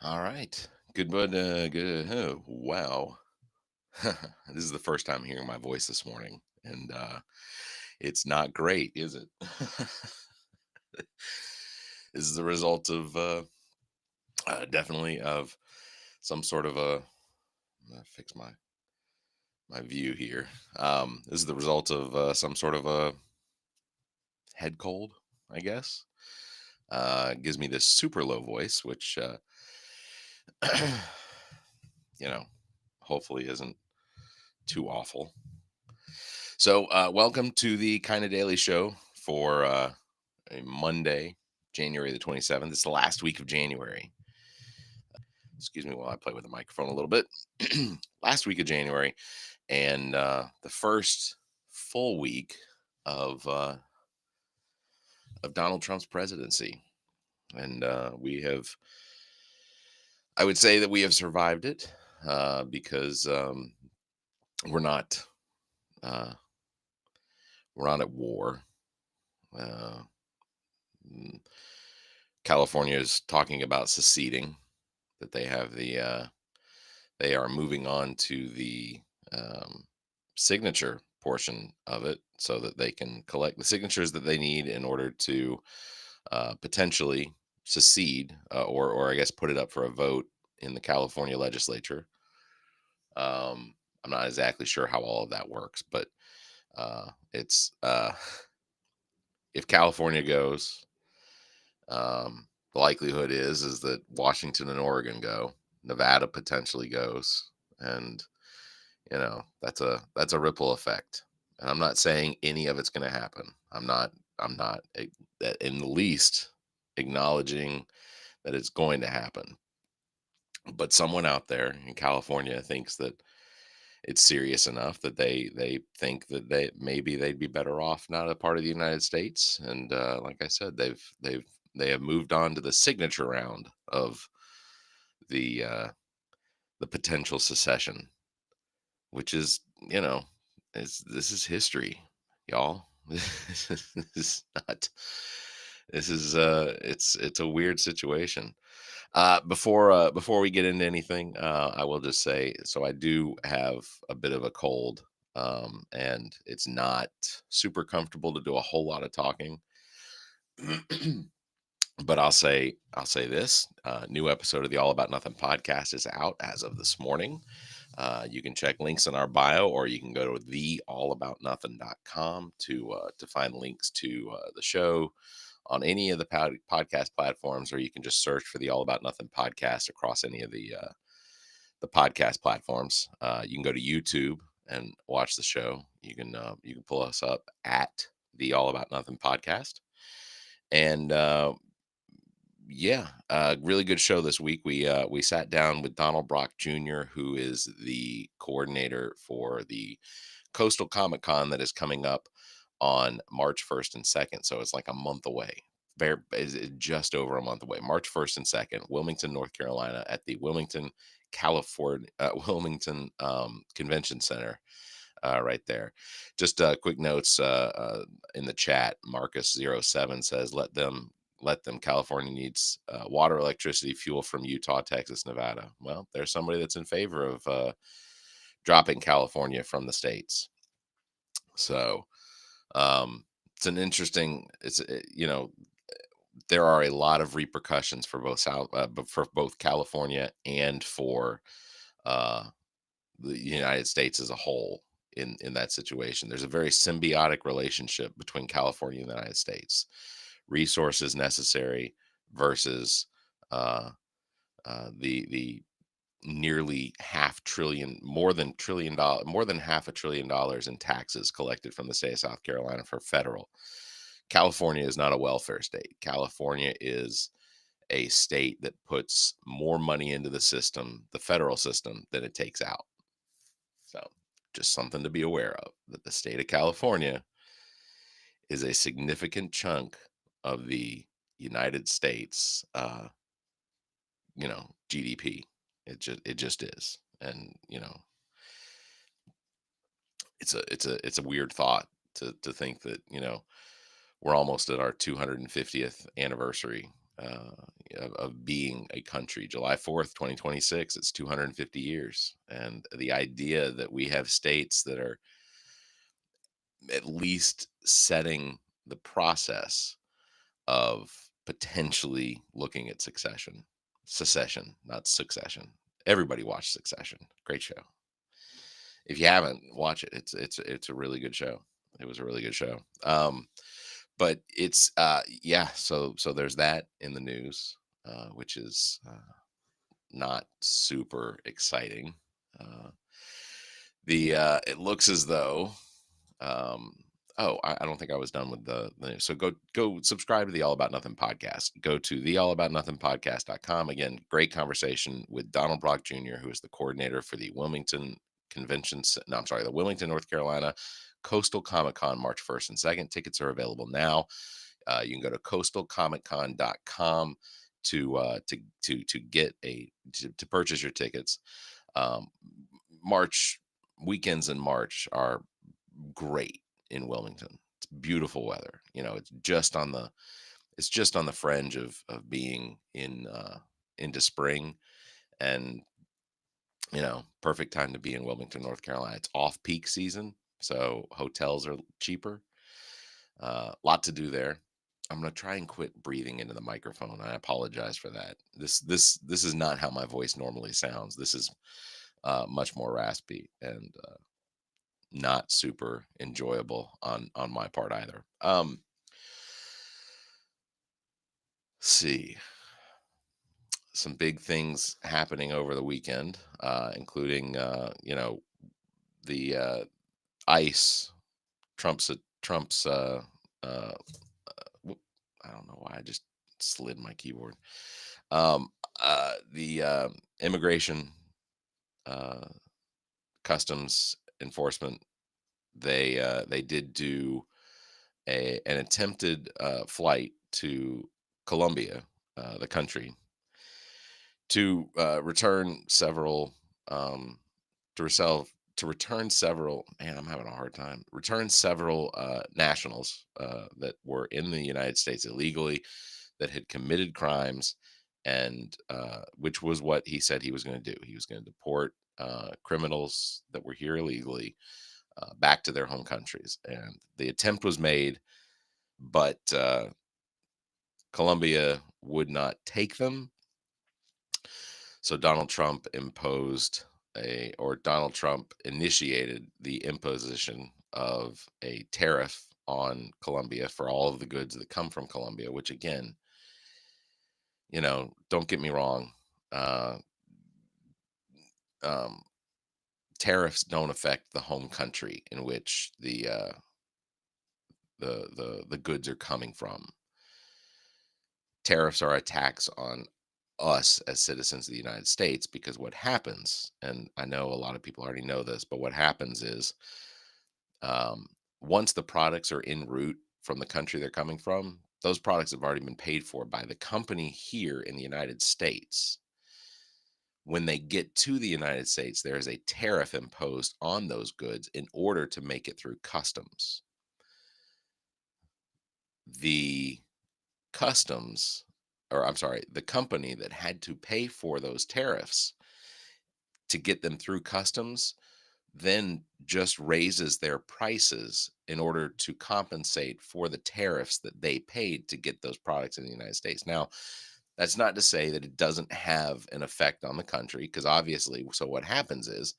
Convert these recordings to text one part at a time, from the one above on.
All right. Good. Oh, wow. This is the first time hearing my voice this morning, and it's not great, is it? This is the result of definitely of some sort of a. I'm gonna fix my view here. This is the result of some sort of a head cold, I guess. Gives me this super low voice, which you know, hopefully isn't too awful. So, welcome to the Kind of Daily Show for a Monday, January the 27th. It's the last week of January. Excuse me while I play with the microphone a little bit. Last week of January, and the first full week of uh, of Donald Trump's presidency. And I would say that we have survived it because we're not uh, we're not at war. Uh, mm, California is talking about seceding. That they are moving on to the um, signature portion of it, so that they can collect the signatures that they need in order to potentially secede, or I guess put it up for a vote in the California legislature. I'm not exactly sure how all of that works, but it's if California goes, the likelihood is that Washington and Oregon go, Nevada potentially goes, and that's a ripple effect. And I'm not saying any of it's going to happen. I'm not in the least acknowledging that it's going to happen. But someone out there in California thinks that it's serious enough that they think that they'd be better off not a part of the United States. And like I said, they have moved on to the signature round of the uh, the potential secession, which is, you know, this is history, y'all. This is not. This is it's a weird situation. Before we get into anything, I will just say, so I do have a bit of a cold, and it's not super comfortable to do a whole lot of talking. But I'll say this: new episode of the All About Nothing podcast is out as of this morning. You can check links in our bio, or you can go to theallaboutnothing.com to find links to the show on any of the podcast platforms, or you can just search for the All About Nothing podcast across any of the podcast platforms. You can go to YouTube and watch the show. You can pull us up at the All About Nothing podcast, and yeah, really good show this week. We sat down with Donald Brock Jr., who is the coordinator for the Coastal Comic Con that is coming up on March 1st and 2nd. So it's like a month away. Is just over a month away. March 1st and 2nd, Wilmington, North Carolina, at the Wilmington, California, Wilmington Convention Center. Right there. Just quick notes in the chat. Marcus07 says, let them. California needs water, electricity, fuel from Utah, Texas, Nevada. Well, there's somebody that's in favor of dropping California from the states. So it's an interesting. There are a lot of repercussions for both but for both California and for uh, the United States as a whole. In that situation, there's a very symbiotic relationship between California and the United States. Resources necessary versus uh, the nearly half trillion, more than half a trillion dollars in taxes collected from the state of South Carolina for federal. California is not a welfare state. California is a state that puts more money into the system, the federal system, than it takes out. So, just something to be aware of, that the state of California is a significant chunk of the United States, GDP. It just is, and it's a weird thought to think that we're almost at our 250th anniversary uh, of being a country. July 4th, 2026, it's 250 years. And the idea that we have states that are at least setting the process of potentially looking at secession, not succession. Everybody watch Succession. Great show. If you haven't, watch it. It's a really good show. It was a really good show. But it's yeah. So there's that in the news, which is not super exciting. Uh, the It looks as though um I don't think I was done with the so go subscribe to the All About Nothing podcast. Go to theallaboutnothingpodcast.com. Again, great conversation with Donald Brock Jr., who is the coordinator for the Wilmington no, I'm sorry, the Wilmington, North Carolina Coastal Comic Con, March 1st and 2nd. Tickets are available now. You can go to coastalcomiccon.com to get to purchase your tickets. um, March weekends in March are great in Wilmington. It's beautiful weather. It's just on the fringe of being into spring, and perfect time to be in Wilmington, North Carolina. It's off peak season, so hotels are cheaper. Lot to do there. I'm gonna try and quit breathing into the microphone. I apologize for that. This is not how my voice normally sounds. This is much more raspy and not super enjoyable on my part either. See some big things happening over the weekend, including the ICE Trump's uh, whoop, I don't know why I just slid my keyboard. Um, the immigration uh, customs enforcement, they did do an attempted flight to Colombia, the country, to return several to resell to return several man I'm having a hard time return several nationals that were in the United States illegally, that had committed crimes, and which was what he said he was going to do. He was going to deport criminals that were here illegally back to their home countries, and the attempt was made, but Colombia would not take them. So Donald Trump initiated the imposition of a tariff on Colombia for all of the goods that come from Colombia, which again, don't get me wrong, uh, um, tariffs don't affect the home country in which the goods are coming from. Tariffs are a tax on us as citizens of the United States, because what happens, and I know a lot of people already know this, but what happens is, um, once the products are en route from the country they're coming from, those products have already been paid for by the company here in the United States. When they get to the United States, there is a tariff imposed on those goods in order to make it through customs. The customs, or I'm sorry, the company that had to pay for those tariffs to get them through customs then just raises their prices in order to compensate for the tariffs that they paid to get those products in the United States. Now, that's not to say that it doesn't have an effect on the country, because obviously, so what happens is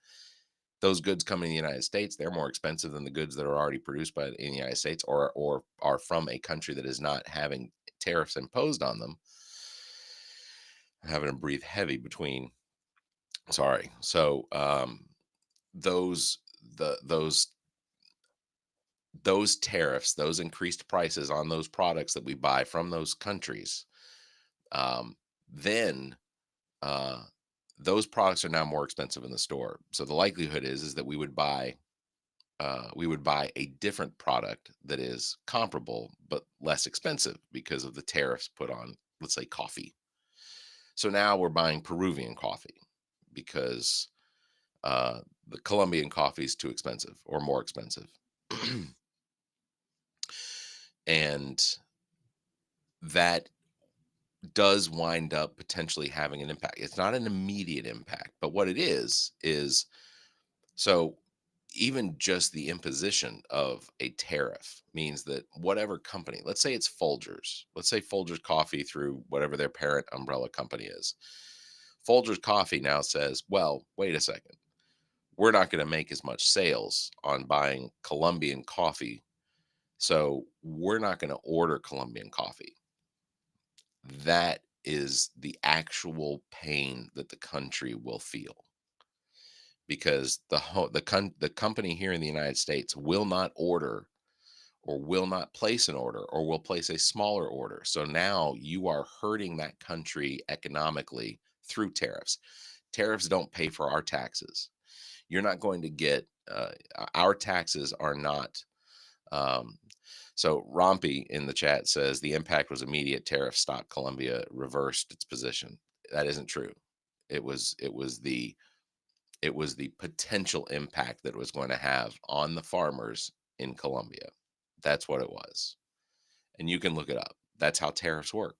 those goods coming in the United States, they're more expensive than the goods that are already produced in the United States, or are from a country that is not having tariffs imposed on them. I'm having to breathe heavy between. Sorry. So those the those tariffs, those increased prices on those products that we buy from those countries, then uh, those products are now more expensive in the store. So the likelihood is that we would buy a different product that is comparable but less expensive because of the tariffs put on, let's say, coffee. So now we're buying Peruvian coffee because uh, the Colombian coffee is too expensive or more expensive. And that does wind up potentially having an impact. It's not an immediate impact, but what it is so even just the imposition of a tariff means that whatever company, let's say it's Folgers, let's say Folgers Coffee through whatever their parent umbrella company is. Folgers Coffee now says, well, wait a second. We're not going to make as much sales on buying Colombian coffee. So we're not going to order Colombian coffee. That is the actual pain that the country will feel because the company here in the United States will not order or will not place an order or will place a smaller order. So now you are hurting that country economically through tariffs. Tariffs don't pay for our taxes. You're not going to get our taxes are not. Um, so Rompy in the chat says the impact was immediate. Tariff stopped. Colombia reversed its position. That isn't true. It was the potential impact that it was going to have on the farmers in Colombia. That's what it was. And you can look it up. That's how tariffs work.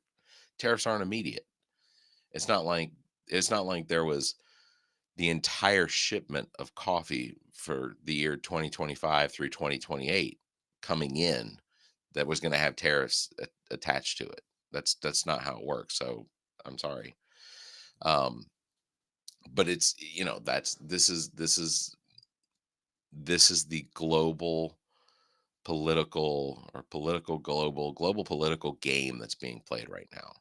Tariffs aren't immediate. It's not like it's not like there was the entire shipment of coffee for the year 2025 through 2028 coming in that was going to have tariffs attached to it. That's not how it works. So I'm sorry. Um, but it's that's this is the global political or political global political game that's being played right now.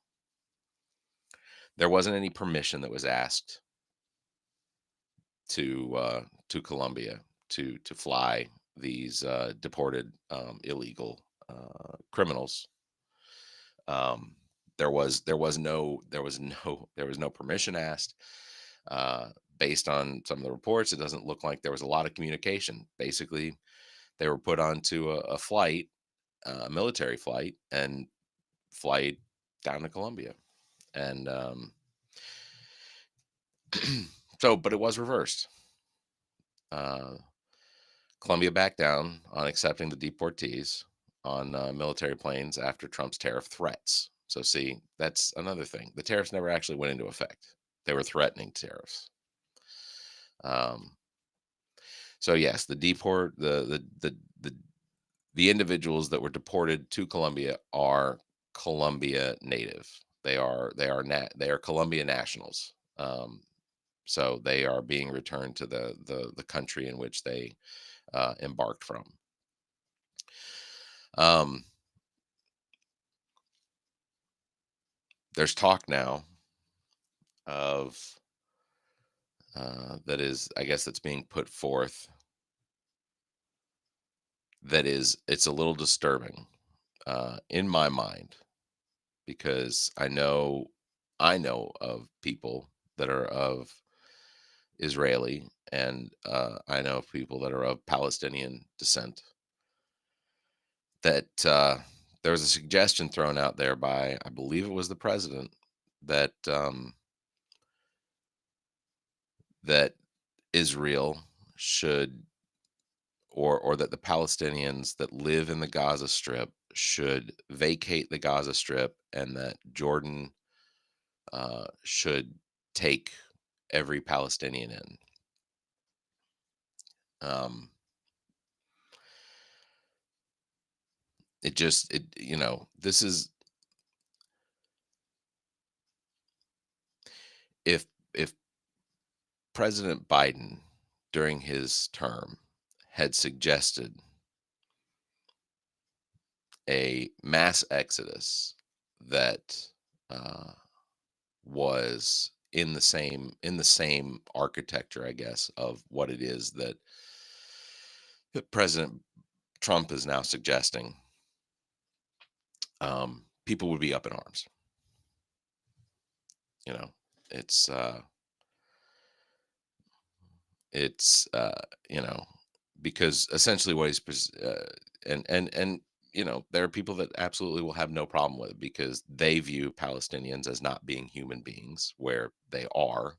There wasn't any permission that was asked to Colombia to fly these deported illegal criminals. Um, there was no permission asked. Uh, Based on some of the reports, it doesn't look like there was a lot of communication. Basically, they were put onto a flight, a military flight, and flight down to Colombia. And so, but it was reversed. Uh, Colombia backed down on accepting the deportees on military planes after Trump's tariff threats. So, see, that's another thing. The tariffs never actually went into effect. They were threatening tariffs. Um, so, yes, the individuals that were deported to Colombia are Colombia native. They are Colombia nationals. So they are being returned to the country in which they embarked from. Um, there's talk now of that is, I guess, that's being put forth. It's a little disturbing in my mind because I know of people that are of Israeli and I know of people that are of Palestinian descent that there was a suggestion thrown out there by, I believe it was the president, that that Israel should, or that the Palestinians that live in the Gaza Strip should vacate the Gaza Strip, and that Jordan should take every Palestinian in. Um, this is, if President Biden during his term had suggested a mass exodus that uh, was in the same architecture, I guess, of what it is that President Trump is now suggesting, people would be up in arms. You know, it's it's because essentially what and there are people that absolutely will have no problem with it because they view Palestinians as not being human beings where they are,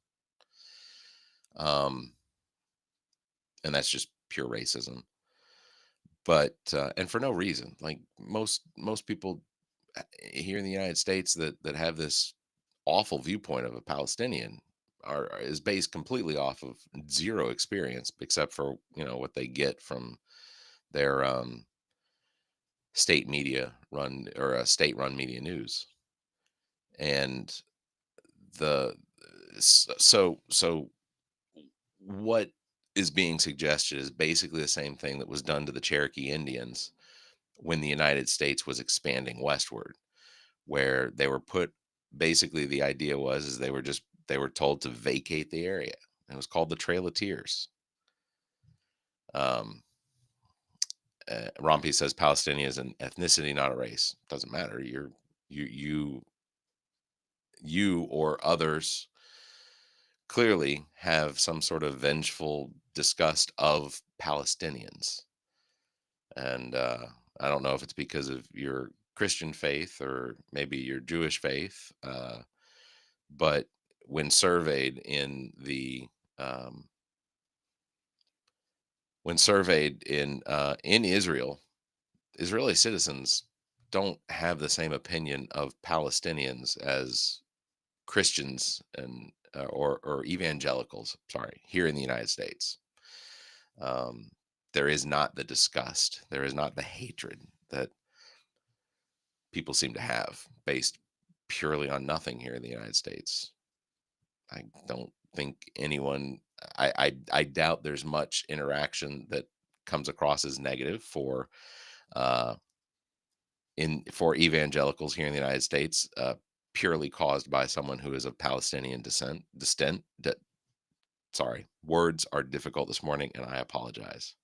um and that's just pure racism. But and for no reason, like most people here in the United States that have this awful viewpoint of a Palestinian is based completely off of zero experience, except for what they get from their state media run, or state run media news. And the so what is being suggested is basically the same thing that was done to the Cherokee Indians when the United States was expanding westward, where they were put, basically the idea was is they were told to vacate the area. It was called the Trail of Tears. Um, Rompe says Palestinian is an ethnicity, not a race. Doesn't matter. You you you or others clearly have some sort of vengeful disgust of Palestinians. And I don't know if it's because of your Christian faith or maybe your Jewish faith, but when surveyed um, in Israel, Israeli citizens don't have the same opinion of Palestinians as Christians and or evangelicals. Sorry, here in the United States, um, there is not the disgust, there is not the hatred that people seem to have based purely on nothing here in the United States. I don't think anyone. I doubt there's much interaction that comes across as negative uh, for evangelicals here in the United States, purely caused by someone who is of Palestinian descent. Sorry, words are difficult this morning, and I apologize.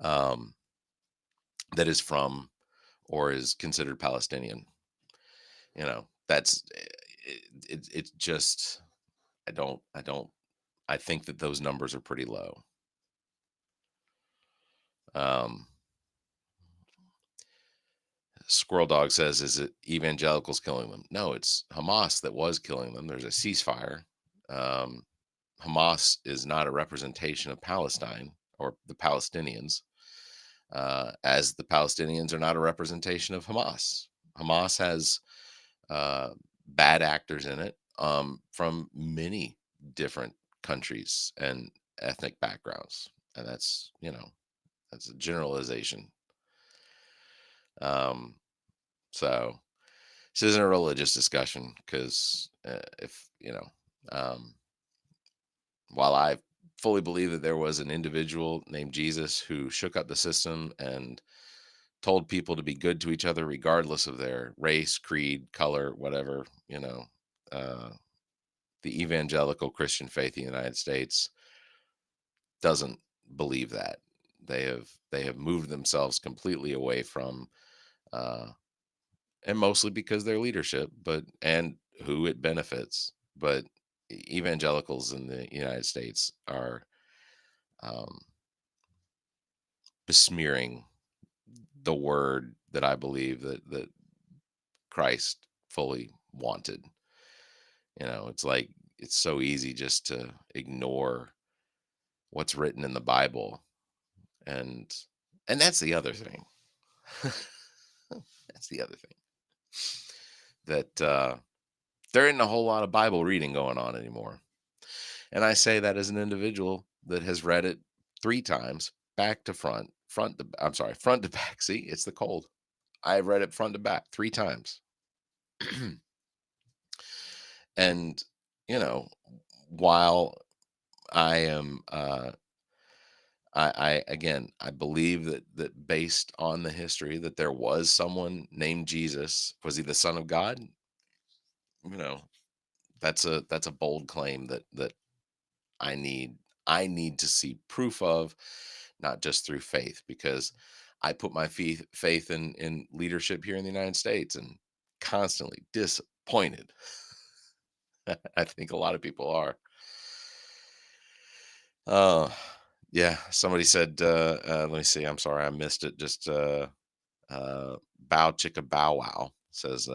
Um, that is from or is considered Palestinian. That's it's just I think that those numbers are pretty low. Um, Squirrel Dog says, "Is it evangelicals killing them?" No, it's Hamas that was killing them. There's a ceasefire. Um, Hamas is not a representation of Palestine or the Palestinians, as the Palestinians are not a representation of Hamas. Hamas has uh, bad actors in it, from many different countries and ethnic backgrounds, and that's a generalization. Um, so this isn't a religious discussion because if um, while I fully believe that there was an individual named Jesus who shook up the system and told people to be good to each other regardless of their race, creed, color, whatever, uh, the evangelical Christian faith in the United States doesn't believe that. They have moved themselves completely away from, uh, and mostly because their leadership, but and who it benefits. But evangelicals in the United States are um, besmearing the word that I believe that Christ fully wanted. It's like it's so easy just to ignore what's written in the Bible, and that's the other thing. That's the other thing that there isn't a whole lot of Bible reading going on anymore. And I say that as an individual that has read it 3 times, back to front, I'm sorry, front to back. See, it's the cold. I've read it front to back 3 times. And, you know, while I am, again, I believe that based on the history that there was someone named Jesus. Was he the Son of God? You know, that's a bold claim that I need I need to see proof of, not just through faith, because I put my faith in leadership here in the United States and constantly disappointed. I think a lot of people are. Uh yeah, somebody said let me see, I'm sorry, I missed it. Just bow chicka bow wow says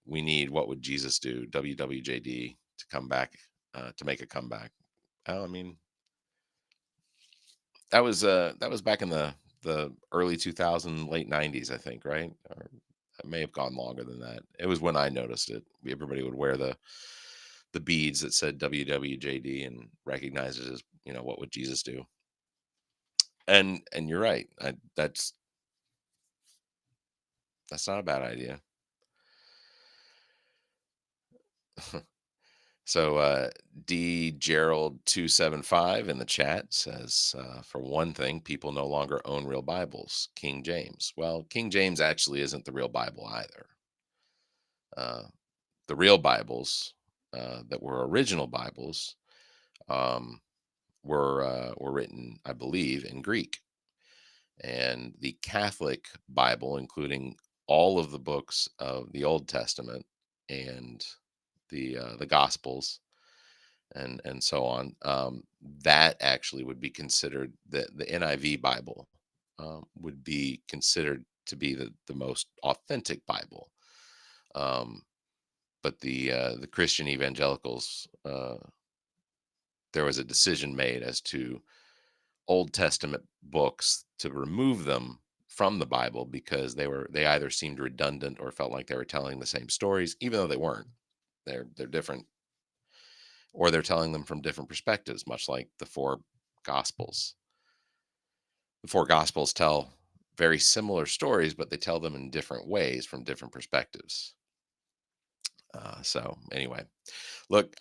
we need what would Jesus do? WWJD to come back, to make a comeback. I mean, that was back in the early 2000, late 90s, I think, right? Or It may have gone longer than that. It was when I noticed it. Everybody would wear the beads that said WWJD and recognize it as, what would Jesus do? And you're right. That's not a bad idea. So D Gerald 275 in the chat says, for one thing, people no longer own real Bibles. King James. Well, King James actually isn't the real Bible either. Uh, the real Bibles that were original Bibles um, were written, I believe, in Greek, and the Catholic Bible, including all of the books of the Old Testament and the Gospels and so on. That actually would be considered the NIV Bible would be considered to be the most authentic Bible. Um, but the Christian evangelicals, there was a decision made as to Old Testament books to remove them from the Bible because they either seemed redundant or felt like they were telling the same stories, even though they weren't. They're different, or they're telling them from different perspectives, much like the four Gospels. The four Gospels tell very similar stories, but they tell them in different ways from different perspectives. So anyway, look,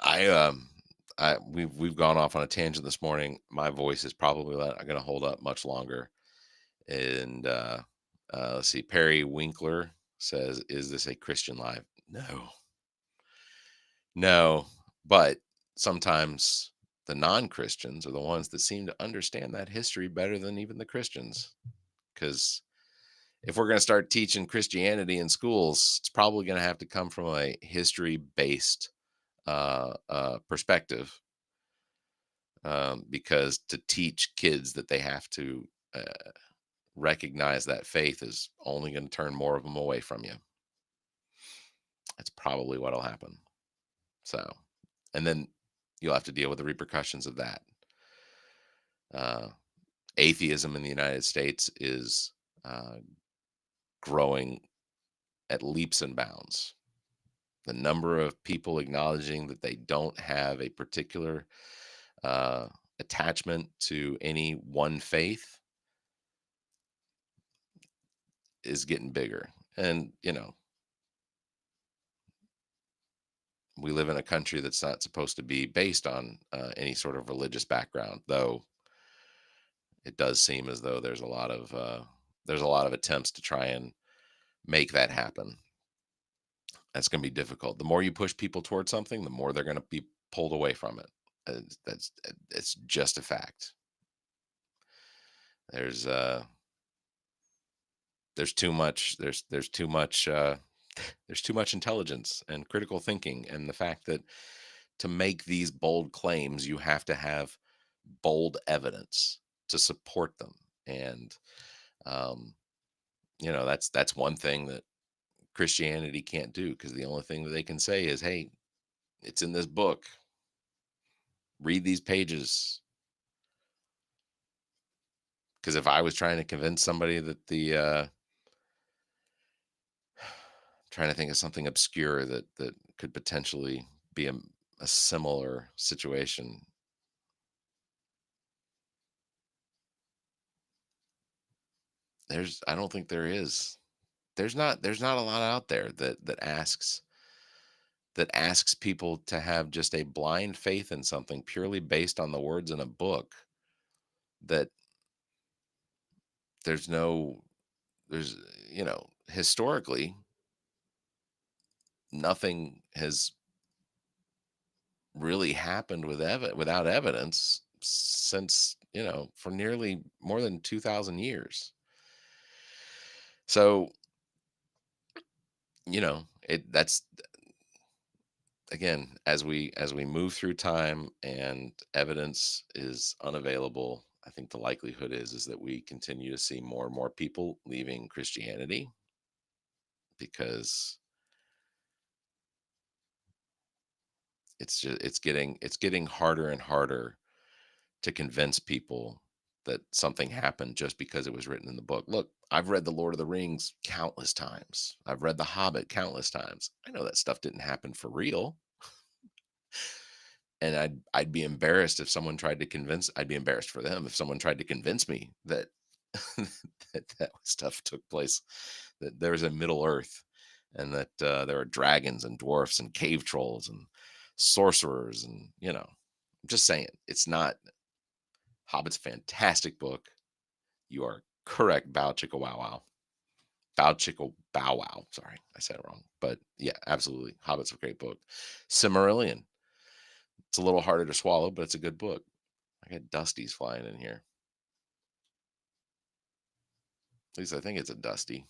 we've gone off on a tangent this morning. My voice is probably not going to hold up much longer. And let's see, Perry Winkler says, "Is this a Christian live?" No, no, but sometimes the non-Christians are the ones that seem to understand that history better than even the Christians. Because if we're going to start teaching Christianity in schools, it's probably going to have to come from a history-based perspective. Because to teach kids that they have to recognize that faith is only going to turn more of them away from you. That's probably what'll happen. So, and then you'll have to deal with the repercussions of that. Uh, Atheism in the United States is uh, growing at leaps and bounds. The number of people acknowledging that they don't have a particular uh, attachment to any one faith is getting bigger. And, we live in a country that's not supposed to be based on any sort of religious background, though it does seem as though there's a lot of attempts to try and make that happen. That's going to be difficult. The more you push people towards something, the more they're going to be pulled away from it. It's just a fact. There's uh there's too much there's too much there's too much intelligence and critical thinking, and the fact that to make these bold claims you have to have bold evidence to support them. And um that's one thing that Christianity can't do, because the only thing that they can say is, hey, it's in this book, read these pages. Because if I was trying to convince somebody that trying to think of something obscure that could potentially be a similar situation. I don't think there is. There's not a lot out there that asks people to have just a blind faith in something purely based on the words in a book. That there's no there's historically nothing has really happened without evidence since, for nearly more than 2000 years. So, that's, again, as we move through time and evidence is unavailable, I think the likelihood is that we continue to see more and more people leaving Christianity, because it's getting harder and harder to convince people that something happened just because it was written in the book. Look, I've read The Lord of the Rings countless times. I've read The Hobbit countless times. I know that stuff didn't happen for real. And I'd be embarrassed if someone tried to convince I'd be embarrassed for them if someone tried to convince me that that stuff took place, that there was a Middle Earth, and that there are dragons and dwarfs and cave trolls and sorcerers, and I'm just saying it's not. Hobbit's a fantastic book. You are correct. Bow chicka wow wow. Bow chicka bow wow. Sorry, I said it wrong. But yeah, absolutely. Hobbit's a great book. Cimmerillion. It's a little harder to swallow, but it's a good book. I got Dusty's flying in here. At least I think it's a Dusty.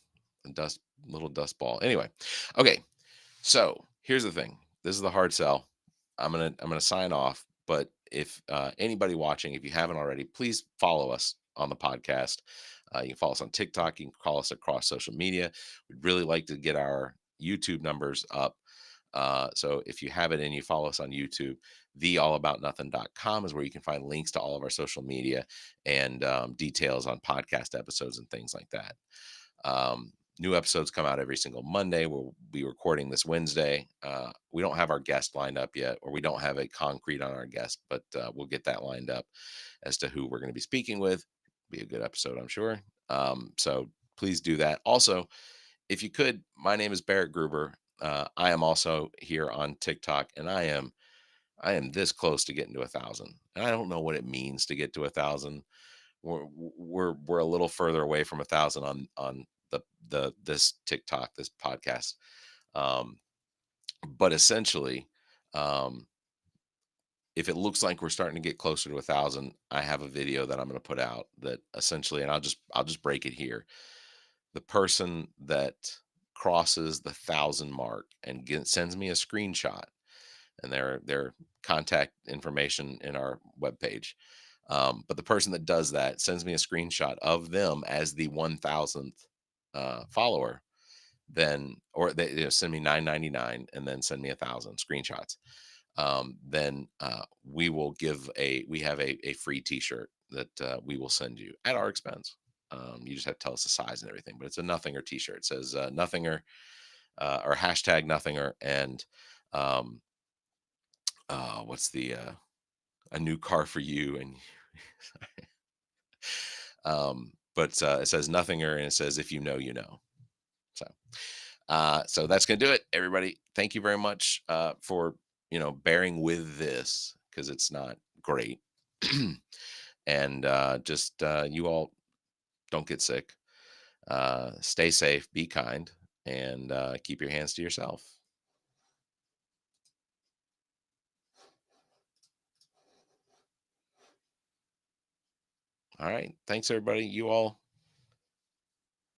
A dust little dust ball. Anyway. Okay. So here's the thing. This is the hard sell. I'm gonna sign off. But if anybody watching, if you haven't already, please follow us on the podcast. You can follow us on TikTok. You can call us across social media. We'd really like to get our YouTube numbers up. So if you have it and you follow us on YouTube, theallaboutnothing.com is where you can find links to all of our social media and details on podcast episodes and things like that. New episodes come out every single Monday. We'll be recording this Wednesday. We don't have our guest lined up yet, or we don't have a concrete on our guest, but we'll get that lined up as to who we're going to be speaking with. Be a good episode, I'm sure. So please do that. Also, if you could, my name is Barrett Gruber. I am also here on TikTok, and I am this close to getting to 1,000. And I don't know what it means to get to 1,000. We're a little further away from 1,000 on the this TikTok, this podcast. Um, but essentially, um, if it looks like we're starting to get closer to 1,000, I have a video that I'm going to put out that essentially, and I'll just break it here. The person that crosses the 1,000 mark and sends me a screenshot and their contact information in our webpage. But the person that does that sends me a screenshot of them as the 1,000th follower. Then, or they send me 999 and then send me 1,000 screenshots. Then we have a free T-shirt that we will send you at our expense. You just have to tell us the size and everything, but it's a Nothinger T-shirt. It says Nothinger or hashtag Nothinger, and um, what's the a new car for you, and but it says Nothinger, and it says if you know, you know. So so that's gonna do it, everybody. Thank you very much for bearing with this, because it's not great. And just you all don't get sick. Stay safe, be kind, and keep your hands to yourself. All right. Thanks, everybody. You all